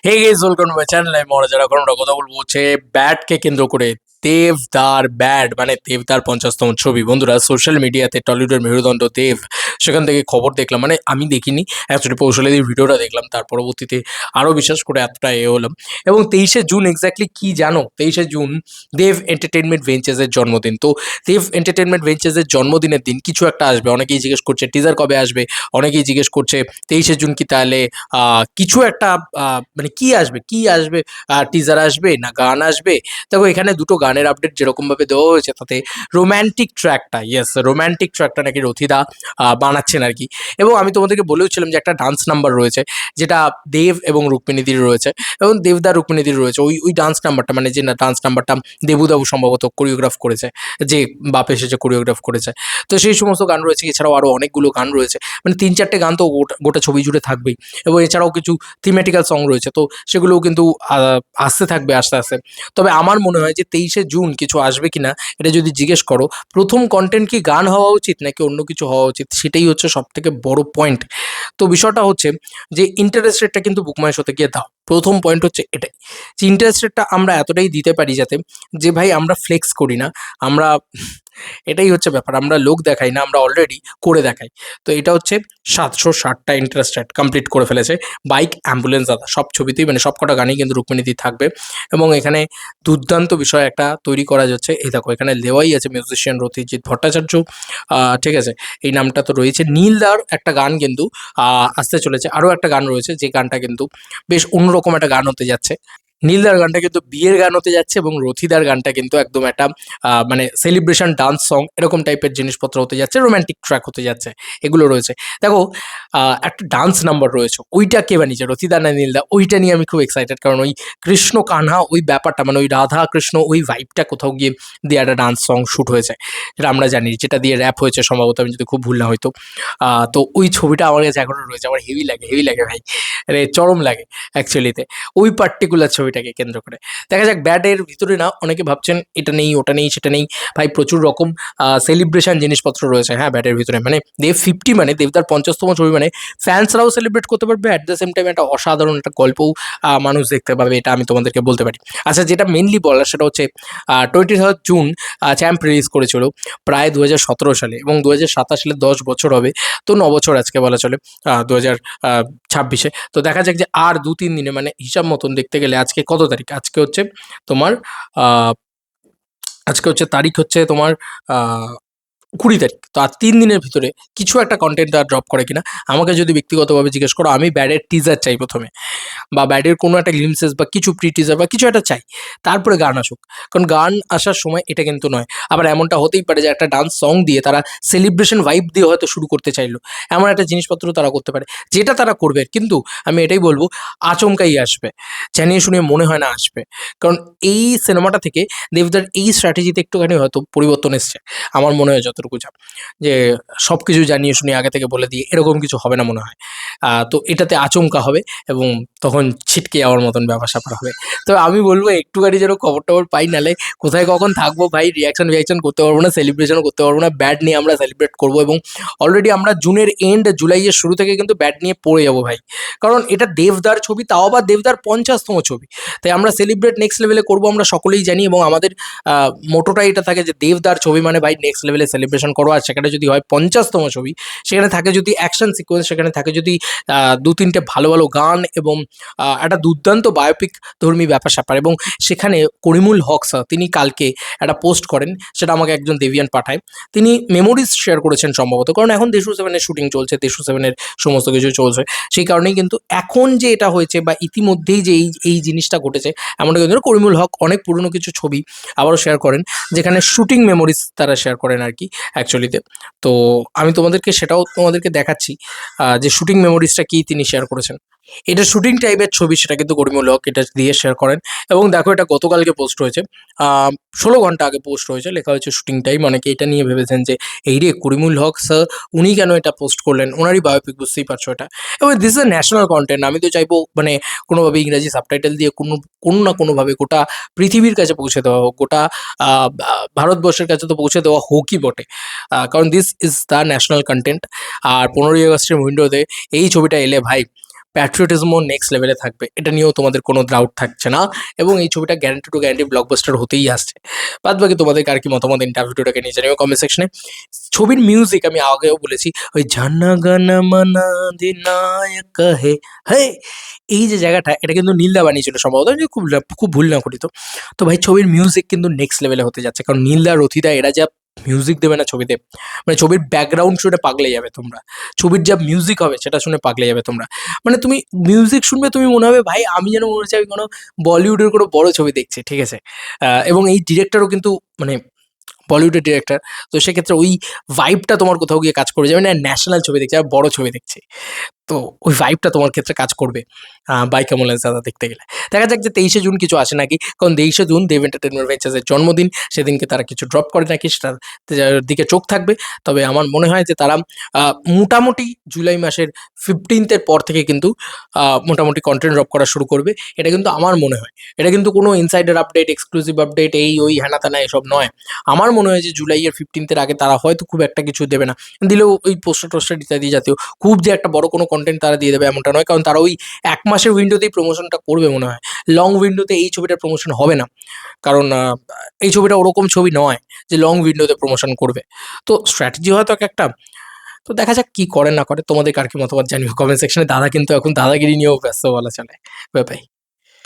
Hey guys, welcome to my channel. আমি মহারাজ। এখন আমরা কথা বলবো হচ্ছে ব্যাটকে কেন্দ্র করে। দেবদার ব্যাট মানে দেবদার 50তম ছবি। বন্ধুরা, সোশ্যাল মিডিয়াতে টলিউডের মেরুদণ্ড দেব, সেখান থেকে খবর দেখলাম, মানে আমি দেখিনি অ্যাকচুয়ালি, কৌশলীদের ভিডিওটা দেখলাম, তার পরবর্তীতে আরও বিশ্বাস করে এতটা হলাম। এবং 23শে জুন এক্স্যাক্টলি কি জানো? 23শে জুন দেব এন্টারটেনমেন্ট ভেঞ্চার্সের জন্মদিন। তো দেব এন্টারটেনমেন্ট ভেঞ্চার্সের জন্মদিনের দিন কিছু একটা আসবে। অনেকেই জিজ্ঞেস করছে টিজার কবে আসবে, অনেকেই জিজ্ঞেস করছে 23শে জুন কি তাহলে কিছু একটা মানে কি আসবে, টিজার আসবে না গান আসবে? দেখো, এখানে দুটো গানের আপডেট যেরকমভাবে দেওয়া হয়েছে, তাতে রোম্যান্টিক ট্র্যাকটা নাকি রথিদা বানাচ্ছেন আর কি। এবং আমি তোমাদেরকে বলেওছিলাম যে একটা ডান্স নাম্বার রয়েছে, যেটা দেব এবং রুক্মিণীদির রয়েছে, এবং দেবদা রুক্মিণীদির রয়েছে। ওই ডান্স নাম্বারটা, মানে যে ডান্স নাম্বারটা দেবুদাবু সম্ভবত কোরিওগ্রাফ করেছে, যে বাপ এসেছে কোরিওগ্রাফ করেছে। তো সেই সমস্ত গান রয়েছে, এছাড়াও আরও অনেকগুলো গান রয়েছে, মানে 3-4টে গান তো গোটা গোটা ছবি জুড়ে থাকবেই। এবং এছাড়াও কিছু থিমেটিক্যাল সং রয়েছে, তো সেগুলোও কিন্তু আসতে থাকবে আস্তে আস্তে। তবে আমার মনে হয় যে 23শে জুন কিছু আসবে কিনা, এটা যদি জিজ্ঞেস করো, প্রথম কন্টেন্ট কি গান হওয়া উচিত নাকি অন্য কিছু হওয়া উচিত, সেটাই হচ্ছে সব থেকে বড় পয়েন্ট। তো বিষয়টা হচ্ছে যে ইন্টারেস্ট রেটটা কিন্তু বুকমাই শোতে গিয়ে দাও। প্রথম পয়েন্ট হচ্ছে এটাই, যে ইন্টারেস্ট রেটটা আমরা এতটাই দিতে পারি যাতে, যে ভাই আমরা ফ্লেক্স করি না, আমরা এটাই হচ্ছে ব্যাপার, আমরা লোক দেখাই না, আমরা অলরেডি করে দেখাই। তো এটা হচ্ছে 760টা ইন্টারেস্ট রেট কমপ্লিট করে ফেলেছে বাইক, অ্যাম্বুলেন্স, দাদা সব ছবিতেই, মানে সব কটা গানেই কিন্তু রুক্মিণীদি থাকবে। এবং এখানে দুর্দান্ত বিষয় একটা তৈরি করা যাচ্ছে। এই দেখো, এখানে লেওয়াই আছে মিউজিশিয়ান রথিজিৎ ভট্টাচার্য, ঠিক আছে, এই নামটা তো রয়েছে। নীলদার একটা গান কিন্তু আসতে চলেছে, আরও একটা গান রয়েছে, যে গানটা কিন্তু বেশ অন্যরকম একটা গান হতে যাচ্ছে। নীলদার গানটা কিন্তু বিয়ের গান হতে যাচ্ছে, এবং রথিদার গানটা কিন্তু একদম একটা মানে সেলিব্রেশন ডান্স সং এরকম টাইপের জিনিসপত্র হতে যাচ্ছে, রোম্যান্টিক ট্র্যাক হতে যাচ্ছে, এগুলো রয়েছে। দেখো, একটা ডান্স নাম্বার রয়েছে, ওইটা কে বানিয়েছে, রথিদা না নীলদা? ওইটা নিয়ে আমি খুব এক্সাইটেড, কারণ ওই কৃষ্ণ কানহা ওই ব্যাপারটা, মানে ওই রাধা কৃষ্ণ ওই ভাইবটা কোথাও গিয়ে দিয়ে একটা ডান্স সং শ্যুট হয়েছে, যেটা আমরা জানি, যেটা দিয়ে র্যাপ হয়েছে সম্ভবত, আমি যদি খুব ভুল না হয়তো। তো ওই ছবিটা আমার কাছে এখনও রয়েছে, আমার হেভি লাগে ভাই, আরে চরম লাগে অ্যাকচুয়ালিতে ওই পার্টিকুলার ছবিটাকে কেন্দ্র করে। দেখা যাক, ব্যাটের ভিতরে না অনেকে ভাবছেন এটা নেই ওটা নেই সেটা নেই, ভাই প্রচুর রকম সেলিব্রেশন জিনিসপত্র রয়েছে, হ্যাঁ, ব্যাটের ভিতরে। মানে দেব 50, মানে দেবদার 50তম ছবি, মানে ফ্যান্সরাও সেলিব্রেট করতে পারবে, অ্যাট দ্য সেম টাইম একটা অসাধারণ একটা গল্পও মানুষ দেখতে পাবে, এটা আমি তোমাদেরকে বলতে পারি। আচ্ছা, যেটা মেনলি বলার সেটা হচ্ছে 23 জুন চ্যাম্প রিলিজ করেছিল প্রায় 2017 সালে, এবং 2027 সালে 10 বছর হবে। তো 9 বছর আজকে বলা চলে, 2026-এ। তো দেখা যাক যে আর 2-3 দিনে, মানে হিসাব মতন দেখতে গেলে আজকে কত তারিখ, আজকে হচ্ছে তোমার আহ, আজকে হচ্ছে তারিখ হচ্ছে তোমার আহ 20 তারিখ। তো আর 3 দিনের ভিতরে কিছু একটা কন্টেন্ট আর ড্রপ করে কিনা, আমাকে যদি ব্যক্তিগতভাবে জিজ্ঞেস করো, আমি ব্যাডের টিজার চাই প্রথমে, বা ব্যাডের কোনো একটা গ্লিমসেস বা কিছু প্রি টিজার বা কিছু একটা চাই, তারপরে গান আসুক। কারণ গান আসার সময় এটা কিন্তু নয়, আবার এমনটা হতেই পারে যে একটা ডান্স সং দিয়ে তারা সেলিব্রেশন ভাইব দিয়ে হয়তো শুরু করতে চাইলো, এমন একটা জিনিসপত্র তারা করতে পারে, যেটা তারা করবে। কিন্তু আমি এটাই বলবো, আচমকাই আসবে, জানিয়ে শুনে মনে হয় না আসবে। কারণ এই সিনেমাটা থেকে দেবদার এই স্ট্র্যাটেজিতে একটুখানি হয়তো পরিবর্তন এসছে, আমার মনে হয় যতটুকু যা, যে সব কিছু জানিয়ে শুনে আগে থেকে বলে দিয়ে এরকম কিছু হবে না মনে হয়। তো এটাতে আচমকা হবে, এবং তখন ছিটকে যাওয়ার মতন ব্যাপার-স্যাপার হবে। তো আমি বলব একটুখানি যেন খবর-টবর পাই, নাহলে কোথায় কখন থাকবো ভাই, রিঅ্যাকশন করতে পারবো না, সেলিব্রেশনও করতে পারবো না। ব্যাট নিয়ে আমরা সেলিব্রেট করবো, এবং অলরেডি আমরা জুনের এন্ড জুলাইয়ের শুরু থেকে কিন্তু ব্যাট নিয়ে পড়ে যাবো ভাই। কারণ এটা দেবদার ছবি, তাও আবার দেবদার 50তম ছবি। তাই আমরা সেলিব্রেট নেক্সট লেভেলে করবো, আমরা সকলেই জানি, এবং আমাদের মোটোটাই এটা থাকে যে দেবদার ছবি মানে ভাই নেক্সট লেভেলে সেলিব্রেশন করো। আর সেখানে যদি হয় 50তম ছবি, সেখানে থাকে যদি অ্যাকশন সিকোয়েন্স, সেখানে থাকে যদি 2-3টে ভালো গান, এবং একটা দুর্দান্ত বায়োপিক ধর্মী ব্যাপার-স্যাপার। এবং সেখানে করিমুল হক স্যার, তিনি কালকে একটা পোস্ট করেন, সেটা আমাকে একজন দেবিয়ান পাঠায়। তিনি মেমোরিজ শেয়ার করেছেন সম্ভবত, কারণ এখন দেশু 7-এর শুটিং চলছে, দেশু 7-এর সমস্ত কিছু চলছে। সেই কারণেই কিন্তু এখন যে এটা হয়েছে, বা ইতিমধ্যেই যে এই জিনিসটা ঘটেছে, এমনটা কিন্তু করিমুল হক অনেক পুরনো কিছু ছবি আবারও শেয়ার করেন, যেখানে শুটিং মেমোরিজ তারা শেয়ার করেন আর কি অ্যাকচুয়ালিতে। তো আমি সেটাও তোমাদেরকে দেখাচ্ছি, যে শুটিং মেমোরিজটা কি তিনি শেয়ার করেছেন। এটা শুটিং টাইপের ছবি, সেটা কিন্তু করিমুল হক এটা দিয়ে শেয়ার করেন। এবং দেখো, এটা গতকালকে পোস্ট হয়েছে, 16 ঘন্টা আগে পোস্ট হয়েছে, লেখা হয়েছে শুটিং টাইম। অনেকে এটা নিয়ে ভেবেছেন যে এই রে করিমুল হক স্যার উনি কেন এটা পোস্ট করলেন, ওনারই বায়োপিক, বুঝতেই পারছো এটা। এবং this is a national content, আমি তো চাইবো মানে কোনোভাবে ইংরাজি সাবটাইটেল দিয়ে কোনো না কোনোভাবে গোটা পৃথিবীর কাছে পৌঁছে দেওয়া হোক, গোটা ভারতবর্ষের কাছে তো পৌঁছে দেওয়া হোকই বটে। কারণ this is the national content. আর 15ই আগস্টের উইন্ডোতে এই ছবিটা এলে ভাই, প্যাট্রিয়টিজমও নেক্সট লেভেলে থাকবে, এটা নিয়েও তোমাদের কোনো ডাউট থাকছে না। এবং এই ছবিটা গ্যারান্টি টু গ্যারান্টি ব্লকবাস্টার হতেই আসছে। বাদ বাকি তোমাদেরকে আর কি মতামত ইন্টারভিউটাকে নিয়ে জানিও কমেন্ট সেকশনে। ছবির মিউজিক আমি আগেও বলেছি, ওই জানা গানা মানা দিনায়ক হে, এই যে জায়গাটা, এটা কিন্তু নীলদা বানিয়েছিল সম্ভবত, যদি খুব ভুল না করি তো। তো ভাই ছবির মিউজিক কিন্তু নেক্সট লেভেলে হতে যাচ্ছে, কারণ নীলদা, রথিদা এরা যা মিউজিক দেবে না ছবিতে, মানে ছবির ব্যাকগ্রাউন্ড শুনে পাগলে যাবে তোমরা। ছবির যা মিউজিক হবে সেটা শুনে পাগলে যাবে তোমরা। মানে তুমি মিউজিক শুনবে, তুমি মনে হবে ভাই আমি যেন মনে হচ্ছে আমি কোনো বলিউডের কোনো বড় ছবি দেখছি, ঠিক আছে? এবং এই ডিরেক্টরও কিন্তু মানে বলিউডের ডিরেক্টর। তো সেক্ষেত্রে ওই ভাইবটা তোমার কোথাও গিয়ে কাজ করে যাবে না, ন্যাশনাল ছবি দেখছি আর বড় ছবি দেখছি। তো ওই ভাইবটা তোমার ক্ষেত্রে কাজ করবে বাইক অ্যাম্বুলেন্স দাদা দেখতে গেলে। দেখা যাক যে ২৩শে জুন কিছু আসে নাকি, কারণ ২৩শে জুন দেব এন্টারটেনমেন্ট ভেঞ্চার্সের জন্মদিন, সেদিনকে তারা কিছু ড্রপ করে নাকি সেটার দিকে চোখ থাকবে। তবে আমার মনে হয় যে তারা মোটামুটি জুলাই মাসের 15th পর থেকে কিন্তু মোটামুটি কন্টেন্ট ড্রপ করা শুরু করবে, এটা কিন্তু আমার মনে হয়। এটা কিন্তু কোনো ইনসাইডার আপডেট, এক্সক্লুসিভ আপডেট, এই ওই হ্যানা ত্যানা এসব নয়। আমার মনে হয় যে জুলাইয়ের 15th আগে তারা হয়তো খুব একটা কিছু দেবে না, দিলেও ওই পোস্টার টোস্টার ইত্যাদি জাতীয়, খুব যে একটা বড় কোনো কন্টেন্ট তারা দিয়ে দেবে এমনটা নয়, কারণ তারা ওই ১ মাসের উইন্ডোতেই প্রমোশনটা করবে মনে হয়। লং উইন্ডোতে এই ছবিটার প্রমোশন হবে না, কারণ এই ছবিটা ওরকম ছবি নয় যে লং উইন্ডোতে প্রমোশন করবে। তো স্ট্র্যাটেজি হয়তো একটা। তো দেখা যাক কি করে না করে, তোমাদের কার কি মতামত জানিও কমেন্ট সেকশনে। দাদা কিন্তু এখন দাদাগিরি নিয়েও ব্যস্ত বলা চলে। Bye bye.